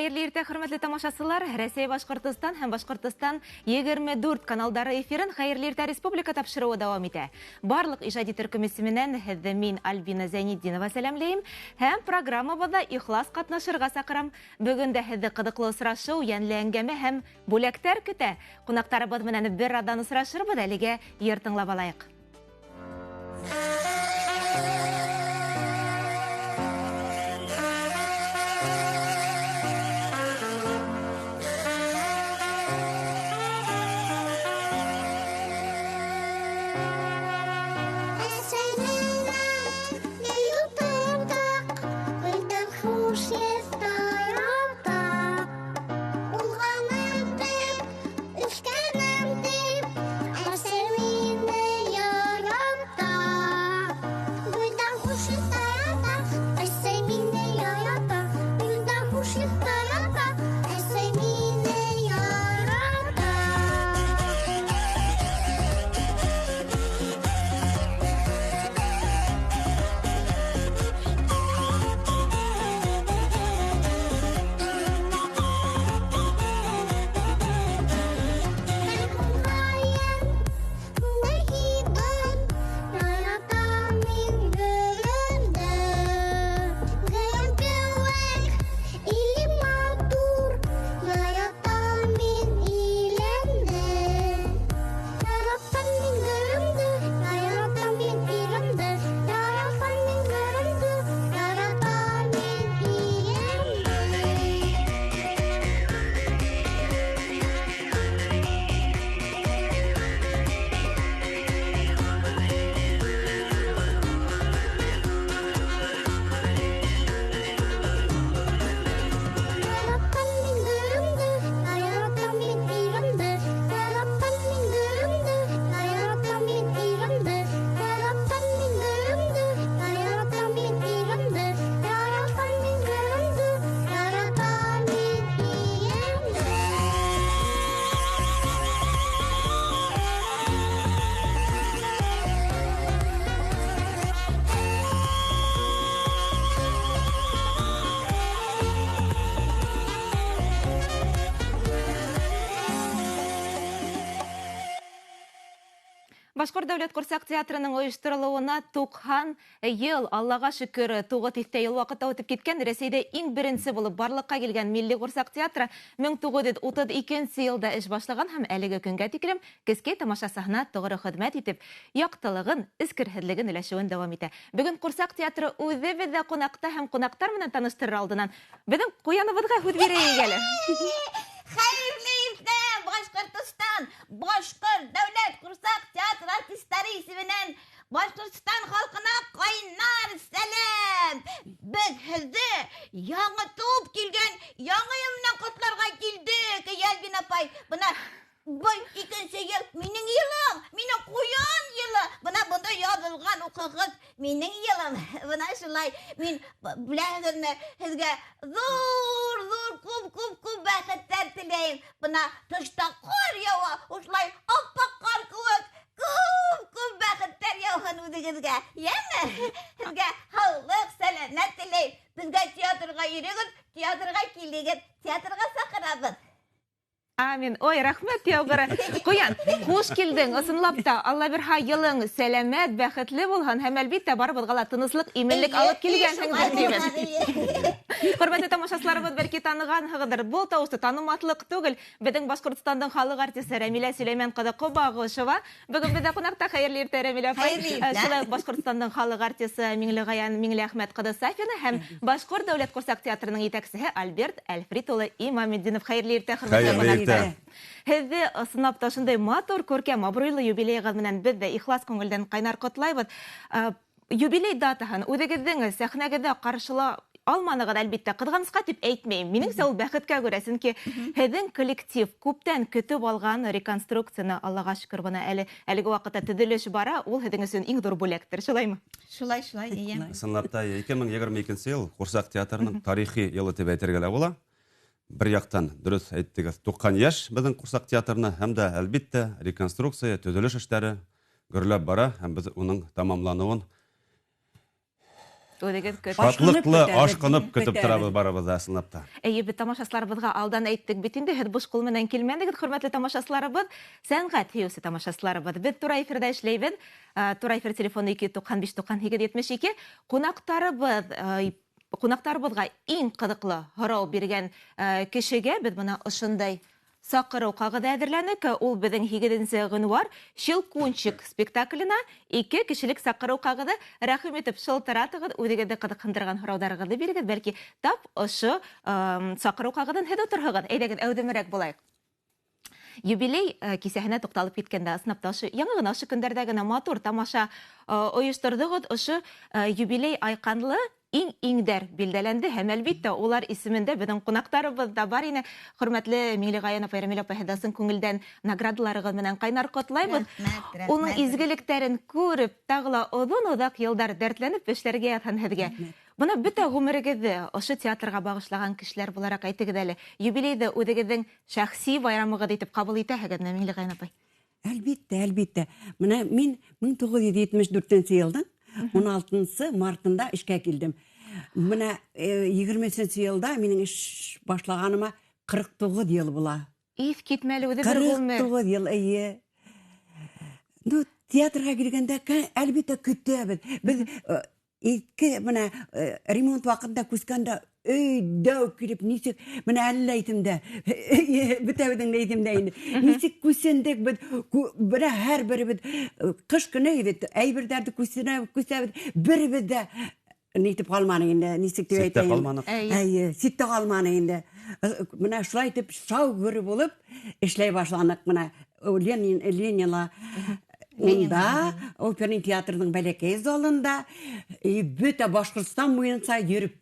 Хайырлы иртә, хөрмәтле тамашасылар. Рәсәй, Башкортстан һәм Башкортстан 24 каналдары эфирен Хайырлы иртә республика тапшыруы дәвам итә. Барлык иҗади төркем исеменнән һеҙҙе мин Альбина Зәйнетдинова сәламләйем һәм программабыҙҙа ихлас ҡатнашырға саҡырам. Бөгөн дә һеҙҙе ҡыҙыҡлы осрашыу, йәнле әңгәмә һәм бүләктәр көтә. Ҡунаҡтарыбыҙ менән бер аҙҙан осрашырбыҙ, әлегә йыр тыңлап алайыҡ. Башҡорт дәүләт ҡорсаҡ театрының ойошторолоуына 90 йыл, Аллаға шөкөр, туғы тиҫтә йыл ваҡытта үтеп киткән. Рәсәйҙә иң беренсе булып барлыҡҡа килгән Милли ҡорсаҡ театры 1932 йылда эш башлаған һәм әлеге көнгә тиклем кескәй тамашасыһына тоғро хеҙмәт итеп, яҡтылығын, эскерһеҙлеген өләшеүен дауам итә. Бөгөн ҡорсаҡ театры үҙебеҙҙә ҡунаҡта һәм ҡунаҡтар менән таныштырыр алдынан беҙҙең ҡуяныбыҙға һүҙ бирәйек әле. Хайырлы иртә, Башҡортостан! Башҡорт дәүләт ҡорсаҡ театры артистары исеменән Башҡортостан халҡына ҡайнар сәләм! Беҙ һеҙҙе яңы тыуып килгән яңы йыл менән ҡотларға килдек, Альбина апай. Бына был икенсе йыл минең йылым, минең ҡуян йылы. Бына бында яҙылған, уҡығыҙ, минең йылым. Бына шулай, мин беләһегеҙме, һеҙгә ҙур, күп бәхеттәр теләйем. Бына тышта ҡар яуа, ушулай аппаҡ ҡар кеүек, күп бәхеттәр яуһын үҙегеҙгә. Йәме? Һеҙгә һаулыҡ, сәләмәт теләйем. Беҙгә театрға йөрөгөҙ, театрға килегеҙ, театрға саҡырабыҙ. Амин. Ой, рәхмәт яуғыры. Ҡуян, хуш килдең. Ысынлап та, Алла бирһа йылың сәләмәт, бәхетле булһын һәм әлбиттә барыбыҙға ла тыныслыҡ, именлек алып килгәнһеңдер тибеҙ. Хөрмәтле тамашасыларыбыҙ, бәлки танығанһығыҙҙыр. Был тауышты танымаҫлыҡ түгел. Беҙҙең Башҡортостандың халыҡ артисы Рәмилә Сөләймән ҡыҙы Ҡобағышева. Бөгөн беҙҙә ҡунаҡта. Хәйерле иртә, Рәмилә апай. Шулай Башҡортостандың халыҡ артисы Миңлеғаян Миңлеәхмәт ҡыҙы Сафина һәм Башҡорт дәүләт ҡорсаҡ театрының етәксеһе Альберт Әлфрит улы Имаметдинов. Хәйерле иртә, хөрмәтле һеҙҙе ысынлап та шундай матур, күркәм, абруйлы юбилейығыҙ менән беҙ дә ихлас күңелдән ҡайнар ҡотлайбыҙ. Юбилей датаһын үҙегеҙҙең сәхнәгеҙҙә ҡаршыла алманығыҙ, әлбиттә, ҡыҙғанысҡа тип әйтмәйем. Минеңсә ул бәхеткә күрә, сөнки һеҙҙең коллектив күптән көтөп алған реконструкцияны, Аллаға шөкөр, бына әлеге ваҡытта төҙөлөш бара, ул һеҙҙең өсөн иң ҙур бүләктер, шулаймы? Шулай, эйе. Ысынлап та 2022 йыл ҡорсаҡ театрының тарихи йылы тип әйтергә лә була. Бер яҡтан дөрөҫ әйттегеҙ, 90 йәш беҙҙең ҡурсаҡ театрына, һәм дә әлбиттә реконструкция, төҙөлөш эштәре гөрләп бара, һәм беҙ уның тамамланыуын Үдеген көт. Шатлыклы, Ашкынып ашкынып көтіп көтәбез. тұрабыз барабыз асынлап та. Бит тамашачыларыбызга алдан әйттек бит инде, һез буш кул менән килмәдегез, хөрмәтле тамашачыларыбыз, сәнгать һөюсе тамашачыларыбыз. Без тура эфирдә эшләйбез. Тура эфир телефоны 295-92, кунактарыбызга иң кызыклы һорау биргән кешегә без моны ошындай сакыру кагыды әзерләнек. Ул безнең 7 гыйнвар Щелкунчик спектакленә 2 кешелек сакыру кагыды. Рәхим итеп шылтыратыгыз, үзегезне кызыксындырган һораударыгызны бирегез. Бәлки тап ошо сакыру кагыдан һәдә торыгыз. Әйдәгез, әүдемрәк булайык. Юбилей кисәһенә тукталып киткәндә, сынапта ошо яңа гына ошо көндәрдә генә матур тамаша оештырдыгыз. Ошо юбилей айканлы иң-иңдәр билдәләнде һәм әлбиттә улар исемендә безнең кунактарыбыз да бар ине. Хөрмәтле Миңлегая апа, Рамил апа, һәдасын күңелдән наградаларыгыз менән кайнар котлайбыз. Рәхмәт, Уның рәхмәт. изгелекләрен күреп, тагыла озын-озак елдар дәртләнеп эшләргә ятхан һезгә. Буны бөтә гомерегезне ошо театрга багышлаган кешеләр буларак әйтегез әле. Юбилейды үзегезнең шәхси байрамыгыз итеп кабул итәһегезме, Миңлегая апа? Әлбиттә, әлбиттә. Менә мин 1974 елның 16 мартында эшкә килдем. Менә 20 елда минең эш башлаганыма 49 ел була. Ис китмәле үзе бер гомер. 49 ел, әйе. Ну, театрга килгәндә әлбиттә көтәбез. Без ике менә ремонт вакытында күскәндә өйдә килеп ничек менә әллә әйтемдә бөтәбезнең әйтемдә инде ничек күсендек бер һәрберебез кыш көне иде әйберләрне күсәбез беребез дә нитеп калманы инде ничек дип Ситтә әйтәйин. калманык. Әйе, ситтә калманы инде. Менә шулай итеп шау-гөрі булып эшләй башлаганнак менә Ленинла Унда оперный театрның бәләкәй залында бөтә Башкортстан буенча йөреп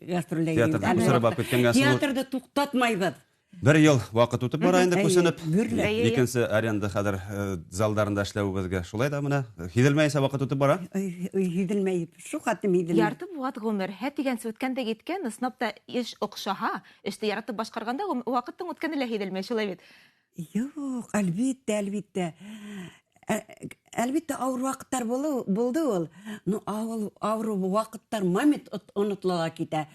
гастрольдә Театрдан күсереп алып кеткәнгә соң Театрда туктатмайбыз. бер ел вакыт үтеп бара инде күсенеп. Гүрләй. Икенче аренда хәзер залдарында эшләүебезгә шулай да менә хиделмәйсә вакыт үтеп бара. Хиделмәй. Шу хатым хиделмәй. Ярты буат гомер, һә дигән сөткәндә гиткән, снапта эш охшаһа, эште яратып башкарганда вакыттың үткәне лә хиделмәй, шулай бит. Юк, әлбиттә, әлбиттә. Әлбиттә авыр вакыттар булды ул. Ну, авыр вакыттар момент онытыла китә.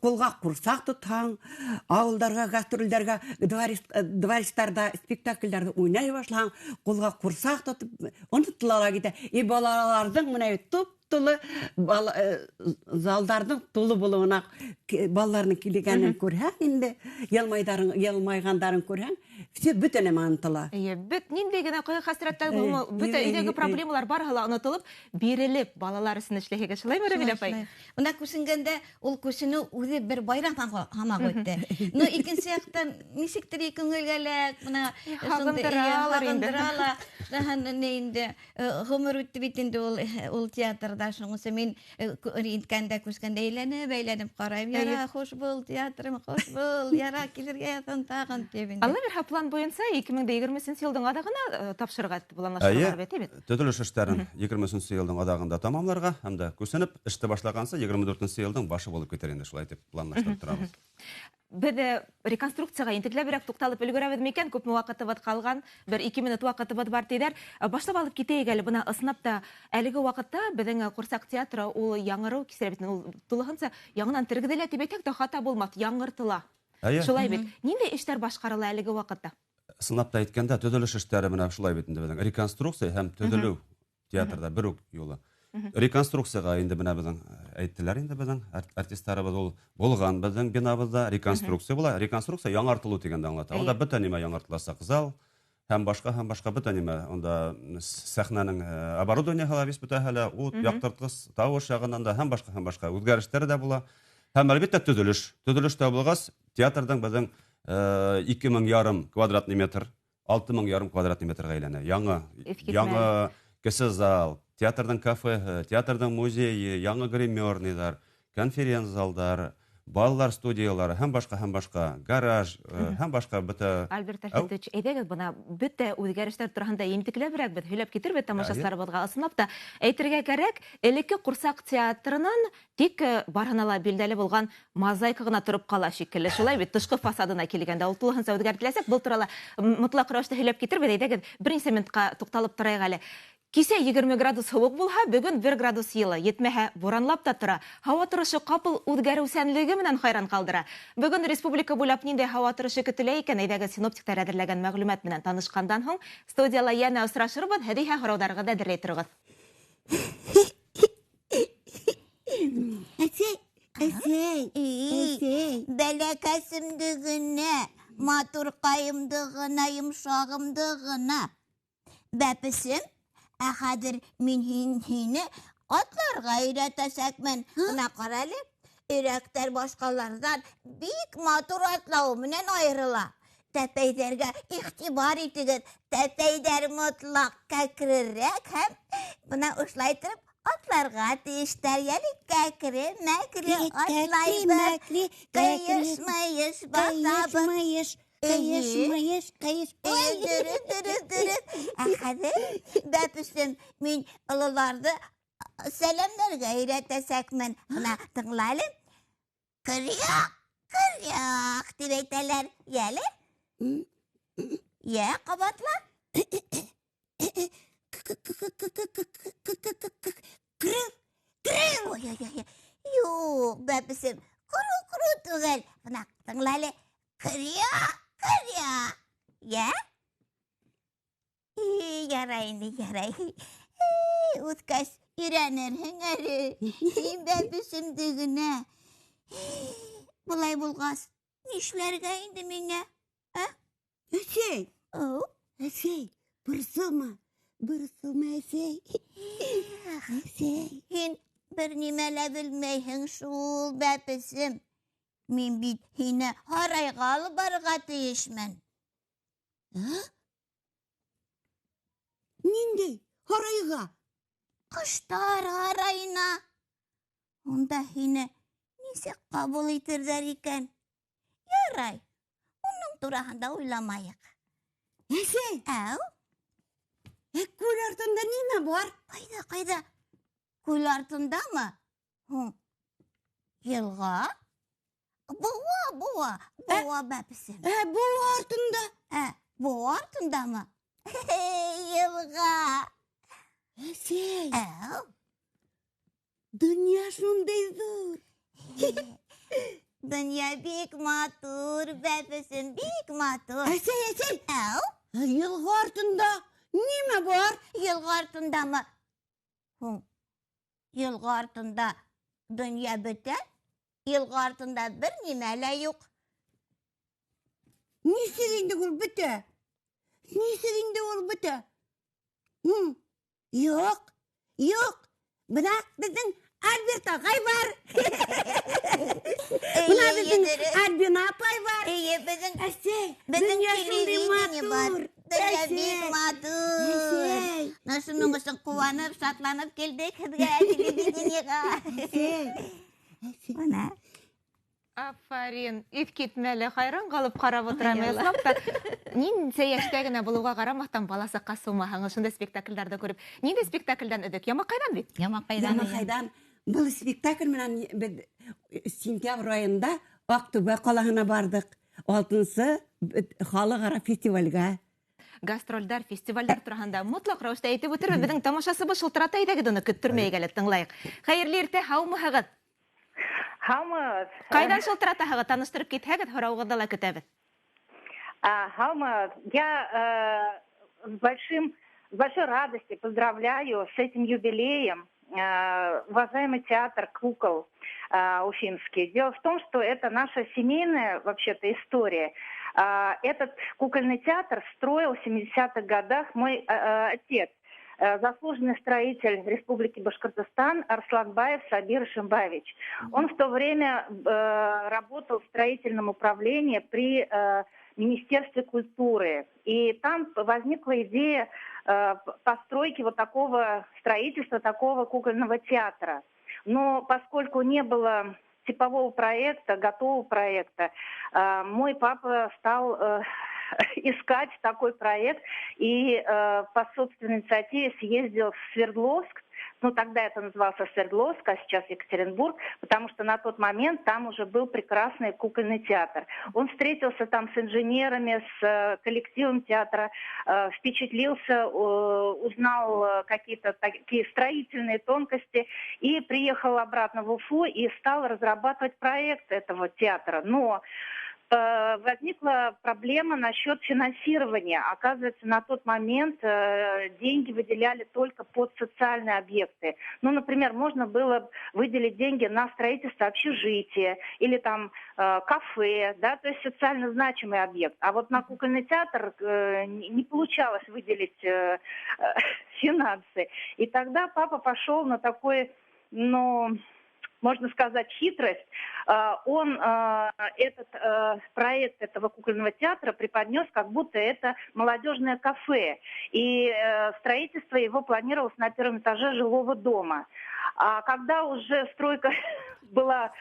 Кулга курсак тотһаң, авылдарга, гастрольләргә, двористарда, спектакльләрдә уйнай башлаң, кулга курсак тотып онытыла китә. Балаларның менә туп-тулы залдардың тулы булуына балаларның килгәнен күрһәң инде, ялмайгандарын күрһәң, все бөтенләй онытыла. Бөт нинди генә хәсрәттәр булма, бөтә өйдәге проблемалар барыһы онытылып, бирелеп балалар өчен эшләһәгә шулаймы, Рамил апай? Унда күсенгәндә ул күсенү үзе бер байрамдан хамак үтте. Ну, икенче яктан ничектер күңелгәләк, менә хагындыралар. Даһаны инде гомер үтте бит инде ул театрда, шуңсы мин инткәндә күскәндә әйләнеп карайм. Яра, хош бул, театрым, хош бул, яра, килергә ятан тагын дип. Алла бер план буенча 2020 елның адагына тапшырга планлаштырылган бит. Төтелеш эшләрен 20 елның адагында тамамларга һәм дә күсенеп эште башлаганса 24 елның башы булып китер инде шулай дип планлаштырып торабыз. Без реконструкцияга интекләбрәк тукталып өлгерәбез микән? Күпме вакытыбыз калган? Бер 2 минут вакытыбыз бар диләр. Башлап алып китәйек әле. Буны ысынапта әлеге вакытта безнең Курсак театры ул яңыру кисәбит, ул тулыгынча яңынан тергеделә дип әйтәк тә хата булмас, яңыртыла. Шулай бит. Нинди эшләр башкарыла әлеге вакытта? Сынапта әйткәндә төтелеш эшләре менә шулай бит инде безнең реконструкция һәм төзелү театрда бер үк юлы. Реконструкцияга инде менә безнең әйттеләр инде безнең артистларыбыз ул булган безнең бинабызда реконструкция була. Реконструкция яңартылу дигәндә аңлата. Анда бөтен нимә яңартыласак зал һәм башка бөтен нимә. Анда сәхнәнең оборудованиеһы вис бөтә хәле, ут яктырткыч, тавыш ягыннан да һәм башка үзгәрешләр дә була. Һәм әлбәттә төзелеш. Төзелештә булгас театрның безнең 2,5 квадратный метр, 6,5 квадратный метрга әйләнә. Яңа кесе зал, театрның кафе, театрның музее, яңа гримерныйлар, конференц залдар, балалар студиялары һәм башка, гараж һәм башка бөтә. Альберт Альфредович, әйдәгез буна бөтә үзгәрешләр турында ентекләбрәк бит һөйләп китербез тамашачыларыбызга. Ысынлап та әйтергә кирәк, элекке Курсак театрынан тик барынала билдәле булган мозаика гына торып кала шикелле. Шулай бит тышкы фасадына килгәндә ул тулыгынча үзгәртеләсәк, бу турыда мотлак рәвештә һөйләп китербез. Әйдәгез берничә минутка тукталып торайык әле. Кесе 20 градус һыуык булһа, бүгін 1 градус йылы. Етмәһә, буранлап та тора. Һава торышы ҡапыл үҙгәреүсәнлеге менән хайран ҡалдыра. Бүгін республика буйлап ниндәй һава торышы көтөлә икән, әйҙәгеҙ синоптиктар әҙерләгән мәғлүмәт менән танышҡандан һуң, студияла йәнә осрашырбыҙ, һеҙ иһә һорауҙарығыҙ әҙерләй тороғоҙ. Әсәй, бәләкәсемдігіне, матур қайымдығына, йомшағымдығына. Бәпісім, хәҙер мин һине атларға өйрәтәсәкмен. Бына ҡарале, өйрәктәр башҡаларҙан бик матур атлауы менән айырыла. Тәпәйҙәргә иғтибар итегеҙ. Тәпәйҙәр мотлаҡ кәкрерәк һәм бына ушлай торып атларға тейештәр. Йәли кәкре-мәкре атлайбыҙ. Ҡыйыш-мыйыш баҫабыҙ. Ҡыйыш. Дөрөҫ. Хәҙер, бәпесем, мин ололарҙы сәләмләргә өйрәтәсәкмен. Бына тыңлалым. Кыряк тип әйтәләр. Йәле? Йә, ҡабатла. Юҡ, бәпесем, ҡоро түгел. Бына тыңлале. Кыряк. Йә? Ярай инде, ярай. Үткәс, өйрәнерһең әле. Бәпесемдегенә. Былай булғас, нишләргә инде миңә? Әсәй, борсолма, әсәй. Һин бер нимә лә белмәйһең шул, бәпесем. Мин бит һине һарайға алып барырға тейешмен. Ниндәй һарайға? Ҡоштар һарайына. Унда һине нисек ҡабул итерҙәр икән? Ярай, уның тураһында уйламайыҡ. Әсәй, Әү? күл артында нимә бар? Ҡайҙа? Күл артындамы? Йылға? Быуа бәпесем. Быу артында. Быуа артындамы? Йылға. Әсәй, Әү? донъя шундай ҙур. Донъя бик матур, бәпесем, бик матур. Әсәй, Әү? йылға артында нимә бар? Йылға артындамы? Йылға артында донъя бөтә? Йылға артында бер нимә лә юҡ. Нисек инде ул бөтә? Юҡ. Бына беҙҙең Альберт ағай бар. Бына беҙҙең Альбина апай бар. Әсәй, донъя шундай матур. Донъя бик матур. Шуның өсөн ҡыуанып, шатланып килдек һеҙгә телевидениеға. Бына. Афарин, иҫ китмәле, хайран ҡалып ҡарап ултырам. Ыслап та, нисә йәштә генә булыуға ҡарамаҫтан бала саҡҡа сыумаһың, шундай спектаклдәрҙе күреп. Ниндәй спектаклдән өҙөк? Ямаҡайҙан бит? Ямаҡайҙан. Был спектакль менән беҙ сентябрь айында Аҡтүбә ҡалаһына бардык. 6-нсы халыҡ-ара фестивалгә. Гастролдәр, фестивалдәр тураһында мотлаҡ рәүештә әйтеп үтербеҙ. Беҙҙең тамашасыбыҙ шылтырата, әйҙәгеҙ уны көттөрмәйек әле, тыңлайыҡ. Хәйерле иртә, һаумыһығыҙ? Һаумыҙ. Ҡайҙан шылтыратаһығыҙ? Таныштырып китһәгеҙ, һорауығыҙҙы ла көтәбеҙ. Һаумыҙ. Я с большой радостью поздравляю с этим юбилеем уважаемый театр кукол Уфимский. Дело в том, что это наша семейная вообще-то история. Этот кукольный театр строил в 70-х годах мой отец, заслуженный строитель Республики Башкортостан Арсланбаев Сабир Шимбаевич. Он в то время работал в строительном управлении при Министерстве культуры. И там возникла идея постройки вот такого строительства, такого кукольного театра. Но поскольку не было типового проекта, готового проекта, мой папа стал искать такой проект и по собственной инициативе съездил в Свердловск, ну тогда это назывался Свердловск, а сейчас Екатеринбург, потому что на тот момент там уже был прекрасный кукольный театр. Он встретился там с инженерами, с коллективом театра, впечатлился, узнал какие-то такие строительные тонкости и приехал обратно в Уфу и стал разрабатывать проект этого театра. Но возникла проблема насчет финансирования. Оказывается, на тот момент деньги выделяли только под социальные объекты. Ну, например, можно было выделить деньги на строительство общежития или там кафе, да, то есть социально значимый объект. А вот на кукольный театр не получалось выделить финансы. И тогда папа пошел на такой, ну, можно сказать, хитрость. Он этот проект этого кукольного театра преподнес, как будто это молодежное кафе. И строительство его планировалось на первом этаже жилого дома. А когда уже стройка была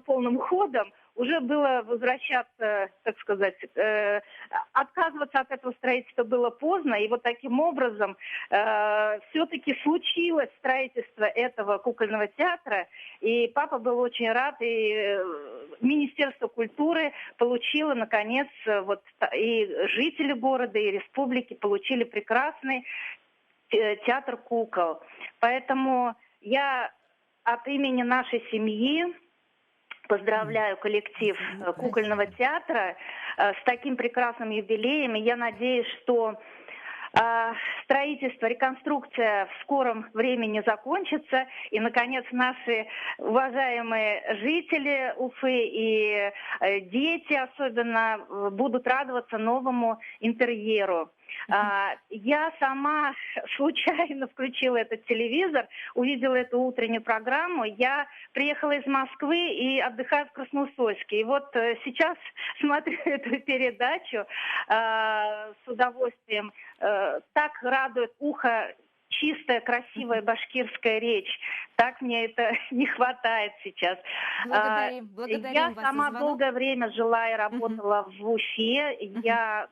полным ходом, уже было возвращаться, так сказать, отказываться от этого строительства было поздно. И вот таким образом все-таки случилось строительство этого кукольного театра. И папа был очень рад, и Министерство культуры получило, наконец, вот и жители города, и республики получили прекрасный театр кукол. Поэтому я от имени нашей семьи поздравляю коллектив кукольного театра с таким прекрасным юбилеем. И я надеюсь, что строительство, реконструкция в скором времени закончится. И, наконец, наши уважаемые жители Уфы и дети особенно будут радоваться новому интерьеру. Я сама случайно включила этот телевизор, увидела эту утреннюю программу. Я приехала из Москвы и отдыхаю в Красноусольске. И вот сейчас смотрю эту передачу с удовольствием. Так радует ухо чистая, красивая башкирская речь. Так мне это не хватает сейчас. Благодарим Я вас за сама звонок. долгое время жила и работала в Уфе. Я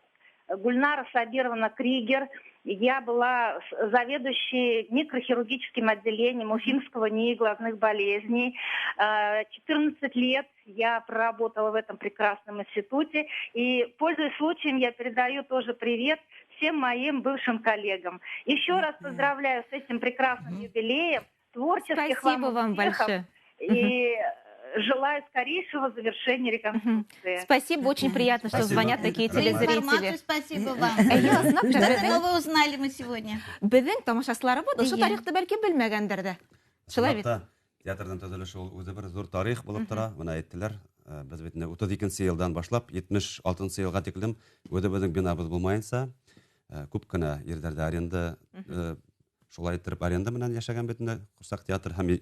Гульнара Сабировна Кригер. Я была заведующей микрохирургическим отделением Уфимского НИИ глазных болезней. 14 лет я проработала в этом прекрасном институте. И, пользуясь случаем, я передаю тоже привет всем моим бывшим коллегам. Еще раз поздравляю с этим прекрасным юбилеем. Творческих Спасибо вам успехов. большое. И желаю скорейшего завершения реконструкции. Спасибо, очень приятно, что Спасибо. звонят такие За информацию телезрители. спасибо вам. Я знак Что-то беҙҙең новое узнали мы сегодня. тамашасыларыбыҙ ошо Иә. тарихты бәлки белмәгәндер дә. Шулай бит. Чынлап та, театрдан төзелеше ул үзе бер зур тарих булып тора. Менә әйттеләр, без бит 32 елдан башлап 76 елга тиклем үҙебеҙҙең бинабыҙ булмайынса, күп кенә ерҙәрҙә аренда, шулай иттереп аренда менән яшәгән бит инде Ҡорсаҡ театр һәм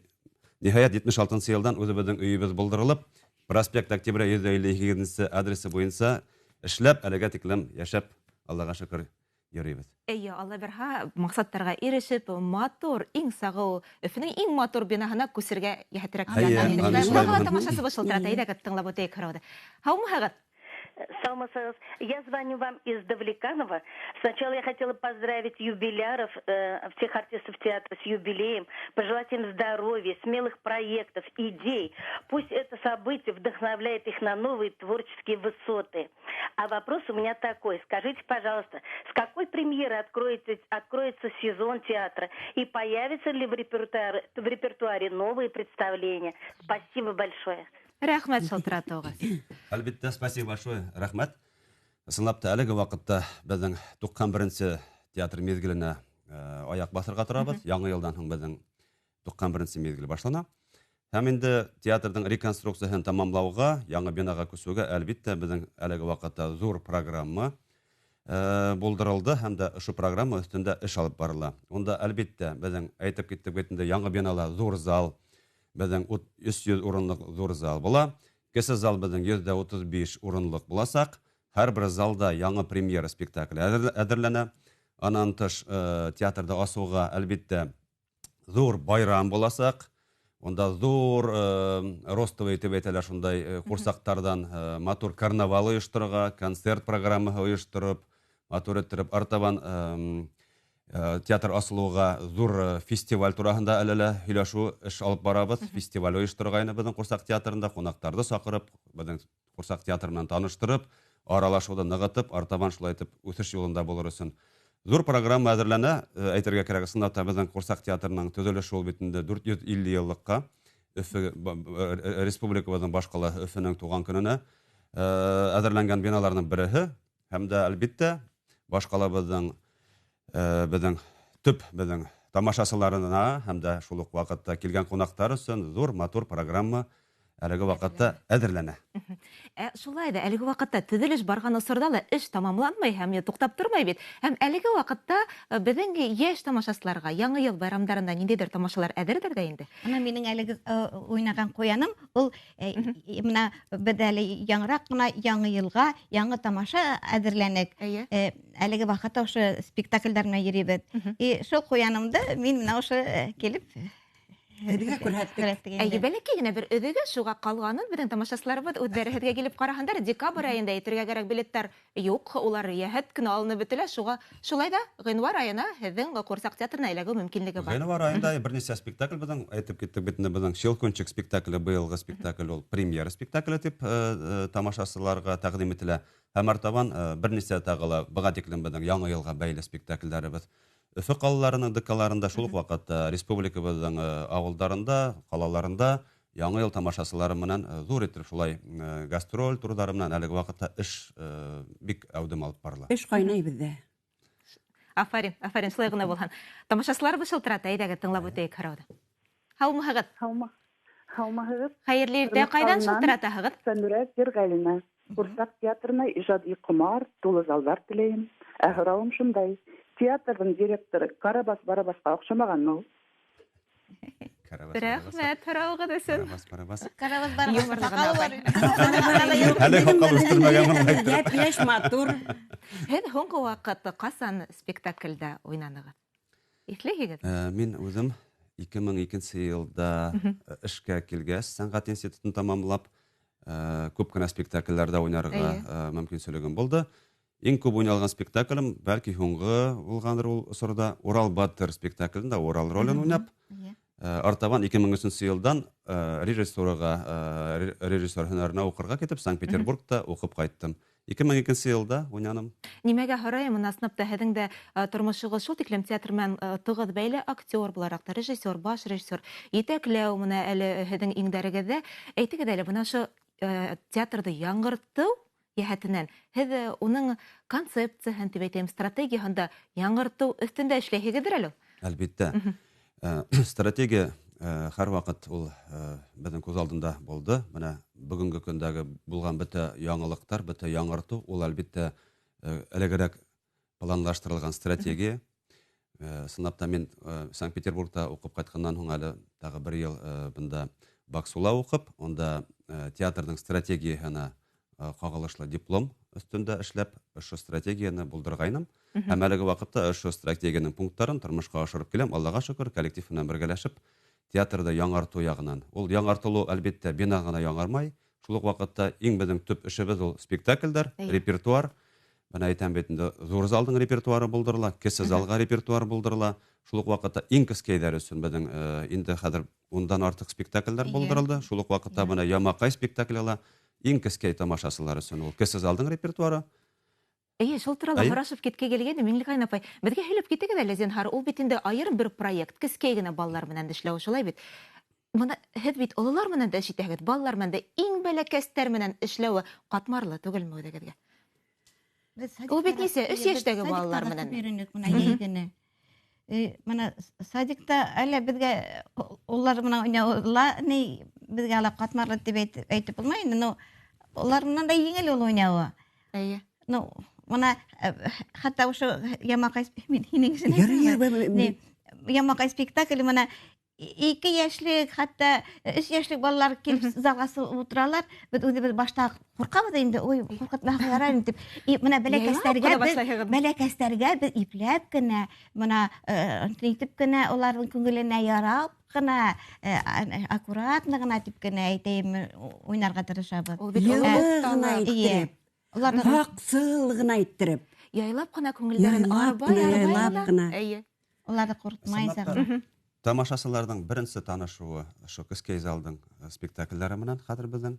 ниһаят 76 елдан үҙебеҙҙең өйөбөҙ булдырылып, проспект Октября 152 адресы буйынса эшләп, әлегә тиклем яшәп, Аллаға шөкөр, йөрөйбөҙ. Әйе, Алла бирһә, маҡсаттарға ирешеп, матур, иң сағыу, Өфөнөң иң матур бинаһына күсергә йәһәтерәк. Әйе, аны шулай булды. Тамашасы башылтырата, әйҙәгеҙ тыңлап үтәйек һорауҙы. Һаумыһығыҙ? Салмасагыз, я звоню вам из Давлеканова. Сначала я хотела поздравить юбиляров, всех артистов театра с юбилеем, пожелать им здоровья, смелых проектов, идей. Пусть это событие вдохновляет их на новые творческие высоты. А вопрос у меня такой. Скажите, пожалуйста, с какой премьеры откроется сезон театра и появятся ли в репертуаре новые представления? Спасибо большое. Рәхмәт шылтыратыуығыҙ. Әлбиттә, спасибо большое, рәхмәт. Ысынлап та, әлеге ваҡытта беҙҙең 91-нсе театр меҙгеленә аяҡ баҫырға торабыҙ. Яңы йылдан һуң беҙҙең 91-нсе меҙгел башлана. Һәм инде театрҙың реконструкцияһын тамамлауға, яңы бинаға күсеүгә, әлбиттә, беҙҙең әлеге ваҡытта зур программа булдырылды һәм дә ошо программа өҫтөндә эш алып барыла. Унда, әлбиттә, беҙҙең әйтеп киттек бит инде, яңы бинала зур зал, беҙҙең 300 урынлыҡ зур зал була. Кесе зал беҙҙең 135 урынлыҡ буласаҡ. Һәр бер залда яңы премьера спектакле әҙерләнә. Анан тыш театрда асыуға, әлбиттә, зур байрам буласаҡ. Онда зур ростовый итеп әйтәләр шундай ҡурсаҡтарҙан матур карнавал ойошторорға, концерт программаһы ойоштороп, матур иттереп артабан театр асылуға зур фестиваль турасында әлеле һөйләшү эш алып барабыз. Фестиваль оештыргайны безнең Курсак театрында кунакларны сакырып, безнең Курсак театры белән таныштырып, аралашуды ныгытып, артабан шулай итеп үсеш юлында булыр өчен зур программа әзерләнә. Әйтергә кирәк, сынатта безнең Курсак театрының төзелеше ул битендә 450 еллыкка республикабызның башкала Өфенең туган көненә әзерләнгән биналарның береһе һәм дә әлбәттә башкалабызның безнең төп безнең тамашачыларына һәм дә шул ук вакытта килгән кунаклар өчен зур матур программа әлеге вакытта әзерләнә. Шулай да әлеге вакытта төзелеш барган осырда ла эш тамамланмый һәм туктап тормый бит. Һәм әлеге вакытта безнең яшь тамашачыларга яңа ел байрамнарында ниндидер тамашалар әзердер дә инде. Ана минең әлеге уйнаган куяным, ул менә бедәле яңрак кына яңа елга яңа тамаша әзерләнек. Әлеге вакытта ошо спектакльләр менән йөрибез. Шул куянымды мин менә ошо килеп Бәләкәй генә бер өҙөгә шуға калганын безнең тамашачыларыбыз үҙҙәрегеҙгә килеп караһындар. Декабрь айында әйтергә кәрәк, билеттар юҡ, улар йәһәт кенә алынып бөтөлә. Шулай да ғинвар айына һеҙҙең Курсак театрына әйләгеү мөмкинлеге бар. Ғинвар айында бер нисә спектакль безнең әйтеп киттек бит инде, безнең Щелкунчик спектакле, быйылғы спектакль ул премьера спектакле дип тамашасыларга тәҡдим ителә. Һәм артабан бер нисә тагыла быға тиклем безнең яңы йылға бәйле спектакльләребез. Өфө ҡалаларының декаларында шул ук ваҡытта республикабыҙҙың ауылдарында, ҡалаларында яңы йыл тамашасылары менән зур итеп шулай гастроль турҙары менән әлеге ваҡытта эш бик әүҙем алып барыла. Эш ҡайнай беҙҙә. Афарин, шулай ғына булһын. Тамашасыларыбыҙ шылтырата, әйҙәгеҙ тыңлап үтәйек һорауҙы. Һаумыһығыҙ? Һаумыһығыҙ. Хәйерле иртә, ҡайҙан шылтыратаһығыҙ? Сәнүрә Бирғәлина. Курсак театрына ижади ҡомар, тулы залдар теләйем. Һорауым шундай. Театрҙың директоры Карабас-Барабасҡа оҡшамағанмы ул? Рәхмәт һорауығыҙ өсөн. Әле һаҡал үҫтермәгән Йәп-йәш матур. Һеҙ һуңғы ваҡыт ҡасан спектаклдә уйнанығыҙ? Иҫләйһегеҙ? Мин үҙем 2002 йылда эшкә килгәс, сәнғәт институтын тамамлап, күп кенә спектакльләрҙә уйнарға мөмкинселегем булды. Иң күп уйналған спектаклем, бәлки һуңғы булғандыр ул осорда, Урал Батыр спектаклендә Урал ролен уйнап, артабан 2003 йылдан режиссер һөнәренә уҡырға китеп, Санкт-Петербургта уҡып ҡайттым. 2002 йылда уйнаным. Нимәгә һорайым, ысынлап һеҙҙең дә тормошоғоҙ шул тиклем театр менән тығыҙ бәйле, актер булараҡ та, режиссер, баш режиссер, етәкләү менән әле һеҙҙең иңдәрегеҙҙә. Әйтегеҙ әле, бына ошо театрды яңыртыу йәһәтенән һеҙ уның концепцияһын, тип әйтәйем, стратегияһында яңыртыу өҫтөндә эшләйһегеҙҙер әле? Әлбиттә. Стратегия һәр ваҡыт ул беҙҙең күҙ алдында булды. Менә бөгөнгө көндәге булған бөтә яңылыҡтар, бөтә яңыртыу, ул әлбиттә элегерәк планлаштырылған стратегия. Сынапта мин Санкт-Петербургта уҡып ҡайтҡандан һуң әле тағы бер йыл бында Баксула уҡып, онда театрҙың стратегияһына ҡағылышлы диплом өҫтөндә эшләп, ошо стратегияны булдырғайным. Һәм әлеге ваҡытта ошо стратегияның пункттарын тормошҡа ашырып киләм. Аллаға шөкөр, коллектив менән бергәләшеп, театрды яңартыу яғынан. Ул яңартылыу әлбиттә бина ғына яңармай. Шул уҡ ваҡытта иң беҙҙең төп эшебеҙ ул спектаклдәр, репертуар. Бына әйтәм бит инде, ҙур залдың репертуары булдырыла, кесе залға репертуар булдырыла. Шул уҡ ваҡытта иң кескәйҙәр өсөн беҙҙең инде хәҙер 10-дан артыҡ спектаклдәр булдырылды. Шул уҡ ваҡытта бына Ямаҡай спектакле иң кескәй тамашасылар өсөн ул кесе залдың репертуары. Шул турала һорашып киткәй килгән, Миңлекәй апай, беҙгә һөйләп китегеҙ әле, зинһар, ул бит инде айырым бер проект, кескәй генә балалар менән эшләү, шулай бит. Бына һеҙ бит ололар менән дә эш итәһегеҙ, балалар менән дә, иң бәләкәстәр менән эшләүе ҡатмарлы түгелме үҙегеҙгә? Ул бит нисә, 3 йәштәге балалар менән. Мына садикта әле беҙгә улар менән уйнаула, беҙгә ла ҡатмарлы дип әйтеп булмай, но улар менән да еңел ул уйнауы. Ну, мына хатта ошо Ямаҡай Ямаҡай спектакль мына 2 йәшлек, хатта 3 йәшлек балалар килеп залға ултыралар. Беҙ үҙебеҙ башта ҡурҡабыҙ инде, ой, ҡурҡытмаһа ярар инде. Менә бәләкәстәргә беҙ ипләп кенә, мына итеп кенә уларҙың күңеленә ярап кына, аккуратно гына тип кенә әйтәйем, уйнарға тырышабыҙ. Йылы ғына иттереп, һаҡсыл ғына иттереп. яйлап кына күңелдәрен Яйлап кына. Әйе. Оларды куркытмайсың. Ысынлап та, тамашачыларның беренче танышуы ошо Кескей залдың спектакльләре менән хәзер безнең.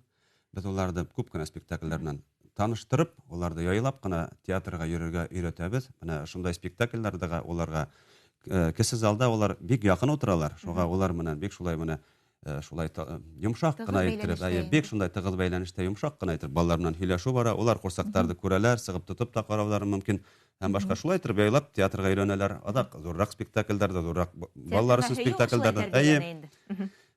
Без уларды күп кенә спектакльләрнән таныштырып, уларды яйлап кына театрга йөрергә өйрәтәбез. Менә шундай спектакльләрдә уларга кесе залда улар бик якын утыралар. Шуңа улар менән бик шулай менә шулай йомшак кына иттереп, бик шундай тыгыз бәйләнештә йомшак кына иттереп балалар белән һөйләшү бара. Улар курсактарды күрәләр, сыгып тотып та караулары мөмкин. Һәм башка шулай иттереп яйлап театрга өйрәнәләр. Адак зуррак спектакльләрдә, зуррак балалар өчен спектакльләрдә.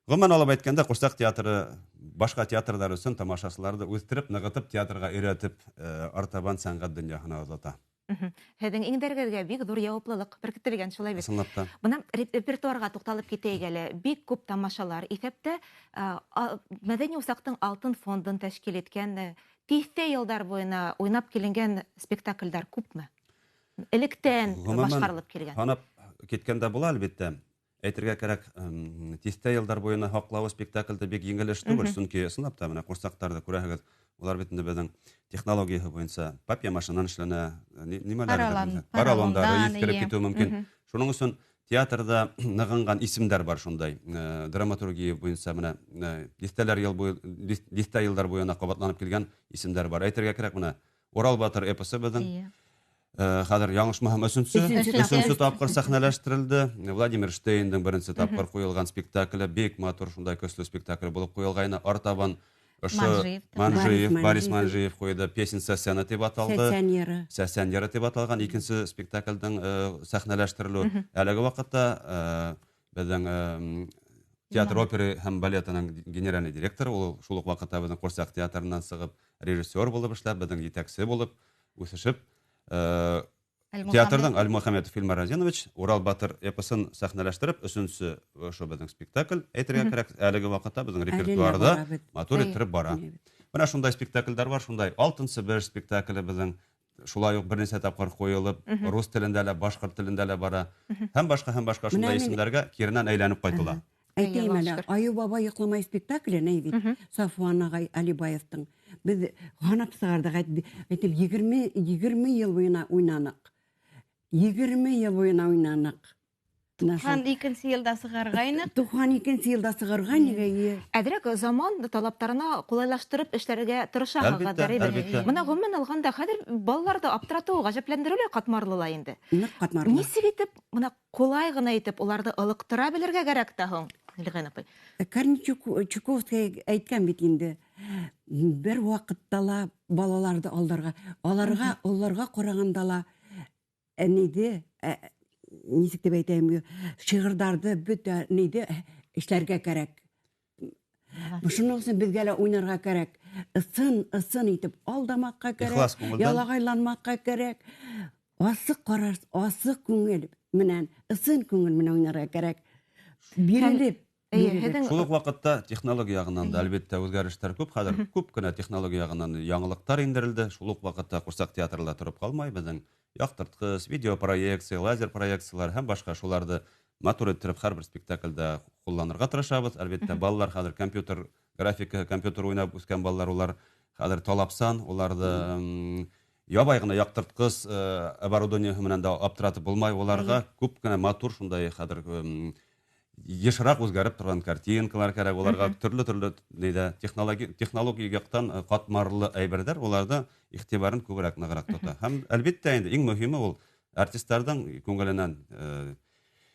Гомумән алып әйткәндә, курсак театры башка театрлар өчен тамашачыларны үстереп, ныгытып театрга өйрәтеп, артабан сәнгать дөньясына озата. Һеҙҙең иңдәргәгә бик ҙур яуаплылыҡ беркетелгән, шулай бит. Ысынлап та. Бына репертуарға туҡталып китәйек әле. Бик күп тамашалар. Иҫәптә Мәҙәни усаҡтың алтын фондын тәшкил иткән, тиҫтә йылдар буйына уйнап киленгән спектакльдәр күпме? Электән башҡарылып килгән. Һанап киткәндә була, әлбиттә. Әйтергә кәрәк, тиҫтә йылдар буена һаҡлауы спектакльдә бик еңел эш түгел, сөнки ысынлап та менә курсактарда күрәһегеҙ, улар бит инде беҙҙең технологияһы буйынса папье машинанан эшләнә, поролондар иҫкереп китеү мөмкин. Шуның өсөн театрда нығынған исемдәр бар шундай. Драматургия буйынса менә тиҫтә йылдар буена ҡабатланып килгән исемдәр бар. Әйтергә кәрәк, менә Урал батыр эпосы беҙҙең хәҙер яңылышмаһам өсөнсө тапҡыр сәхнәләштерелде. Владимир Штейндың беренсе тапҡыр ҡуйылған спектакле, бик матур шундай көслө спектакль булып ҡуйылғайны. Артабан Манжиев, Борис Манжиев ҡуйҙы, песен сәсәне тип аталды. Сәсән йыры тип аталған икенсе спектаклдың сәхнәләштерелеү. Әлеге ваҡытта беҙҙең театр оперы һәм балетының генеральный директоры, ул шул уҡ ваҡытта беҙҙең Ҡурсаҡ театрынан сығып режиссер булып эшләп, беҙҙең етәксе булып үҫешеп, театрдың Альмөхәмәтов Илмар Разинович Урал батыр эпосын сәхнәләштереп, өсөнсө ошо беҙҙең спектакль, әйтергә кәрәк, әлеге ваҡытта беҙҙең репертуарда матур иттереп бара. Менә шундай спектакльдәр бар, шундай Алтын Себеш спектакле беҙҙең шулай уҡ бернисә тапҡыр ҡуйылып, рус телендә лә, башҡорт телендә лә бара. Һәм башҡа шундай исемдәргә киренән әйләнеп ҡайтыла. Әйтәйем әле, Айыу баба йоҡламай спектакле, ней бит, Сафуан ағай Алибаевтың. Беҙ һанап сығарҙыҡ, әйтеп, 20 йыл буйына уйнаныҡ. 20 йыл буйына уйнаныҡ. 92 йылда сығарғайныҡ. 92 йылда сығарғайныҡ. Әҙерәк заман талаптарына ҡулайлаштырып эшләргә тырышаһығыҙ. Бына ғөмүмән алғанда хәҙер балаларҙы аптыратыу, ғәжәпләндереү ҡатмарлы ла инде. Ҡатмарлы. Нисек итеп, бына ҡулай ғына итеп, уларҙы ылыҡтыра белергә кәрәк тә һуң? Карин Чуковский әйткән бит инде. Бер ваҡытта ла балаларҙы алдарга, аларға ҡарағанда ла нисек дип әйтәйем, шиғырҙарҙы бөтә эшләргә кәрәк. Шуның өсөн беҙгә лә уйнарға кәрәк. Ысын итеп алдамаҡҡа кәрәк, ялағайланмаҡҡа кәрәк. Асыҡ ҡараш, асыҡ күңел менән, ысын күңел менән уйнарға кәрәк. Бирелеп. Шул уҡ ваҡытта технология яғынан да әлбиттә үҙгәрештәр күп. Хәҙер күп кенә технология яғынан яңылыҡтар индерелде. Шул уҡ ваҡытта Ҡурсаҡ театрында тороп ҡалмай, беҙҙең яҡтыртҡыс, видеопроекция, лазер проекциялар һәм башҡа шуларҙы матур иттереп һәр бер спектаклдә ҡулланырға тырышабыҙ. Әлбиттә, балалар хәҙер компьютер графика, компьютер уйнап үҫкән балалар, улар хәҙер талапсан, уларҙы ябай ғына яҡтыртҡыс оборудованиеһы менән дә аптыратып булмай, уларға күп кенә матур шундай хәҙер йышыраҡ үҙгәреп торған картинкалар кәрәк, уларға төрлө технология яҡтан ҡатмарлы әйберҙәр, уларҙы иғтибарын күберәк нығыраҡ тота. Һәм әлбиттә инде иң мөһиме ул артистарҙың күңеленән,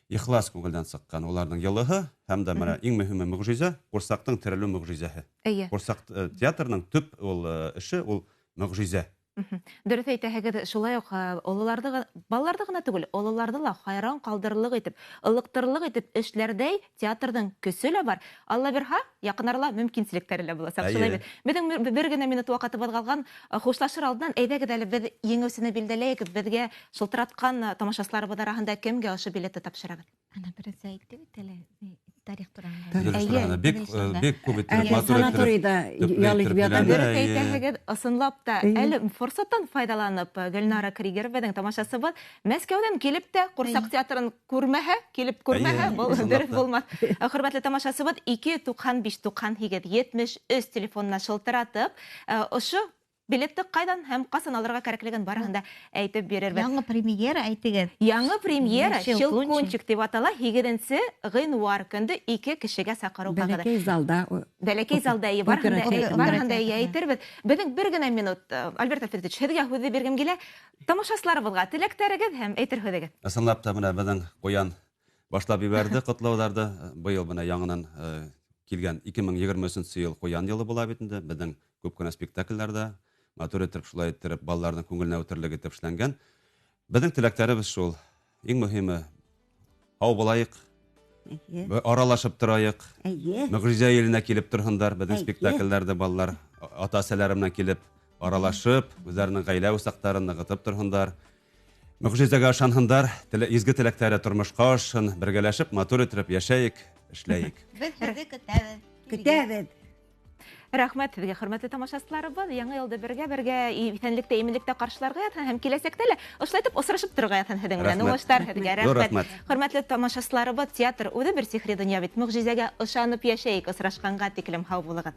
ихлас күңелдән сыҡҡан уларҙың йылыһы, һәм дә менә иң мөһиме мөғжизә, Ҡурсаҡтың терелеү мөғжизәһе. Ҡурсаҡ театрының төп эше ул мөғжизә. Дөрөҫ әйтәһегеҙ, шулай уҡ балаларҙы ғына түгел, ололарҙы ла хайран ҡалдырырлыҡ итеп, ылыҡтырырлыҡ итеп эшләрҙәй театрҙың көсө лә бар. Алла бирһә, яҡын арала мөмкинселектәре лә буласаҡ. Шулай бит. Беҙҙең бер генә минут ваҡытыбыҙ ҡалған, хушлашыр алдынан әйҙәгеҙ әле беҙ еңеүсене билдәләйек, беҙгә шылтыратҡан тамашасыларыбыҙ араһында кемгә ошо билетты тапшырабыҙ? Ана беренсе әйтте бит әле, тарих тураһында. Бик күп иттереп санаторийҙа ялыйып ята. Дөрөҫ әйтәһегеҙ, ысынлап та, әле форсаттан файҙаланып, Гөлнара Кригер, беҙҙең тамашасыбыҙ, Мәскәүҙән килеп тә Ҡурсаҡ театрын килеп күрмәһә, был дөрөҫ булмаҫ. Хөрмәтле тамашасыбыҙ, 295-98-73 телефонына шылтыратып, ошо Билетті қайдан һәм қасан алырға кәрәклеген барыһын да әйтеп бирербез. Яңы премьера әйтегез. Яңы премьера Щелкунчик. Щелкунчик дип атала 7 гыйнвар көнде 2 кешегә сакыру хакында. Бәләкәй залда. Бәләкәй залда барыһын да әйтербез. Безнең бер генә минут, Альберт Альфредович, һеҙгә һүҙҙе биргем килә. Тамашасыларыбыҙға теләктәрегеҙ һәм әйтер һүҙегеҙ. Ысынлап та менә безнең Ҡуян башлап ебәрде ҡотлауҙарҙы. Быйыл менә яңынан килгән 2023 йыл Ҡуян йылы була бит инде. Безнең күп кенә спектакльләрдә матур итеп, шулай итеп, балаларның күңеленә үтерлек итеп эшләнгән. Безнең теләктәребез шул. Иң мөһиме, һау булайык, аралашып торайык. Мөғжизә иленә килеп торһындар. Безнең спектакльләрдә балалар ата-әсәләре менән килеп аралашып, үзләренең гаилә усаҡтарын ныгытып торһындар. Мөғжизәгә ышанһындар, изге теләктәре тормошҡа ашһын, бергәләшеп, матур итеп яшәйек, эшләйек. Без һеҙҙе көтәбеҙ. Көтәбеҙ. Рәхмәт һеҙгә, хөрмәтле тамашасыларыбыҙ. Яңы йылды бергә иҫәнлектә, иминлектә ҡаршыларға ятһын һәм киләсәктә лә ошолай итеп осрашып торырға ятһын һеҙҙең белән. Уңыштар һеҙгә. Рәхмәт. Хөрмәтле тамашасыларыбыҙ, театр үҙе бер сихри донъя бит. Мөғжизәгә ышанып йәшәйек, осрашҡанға тиклем һау булығыҙ.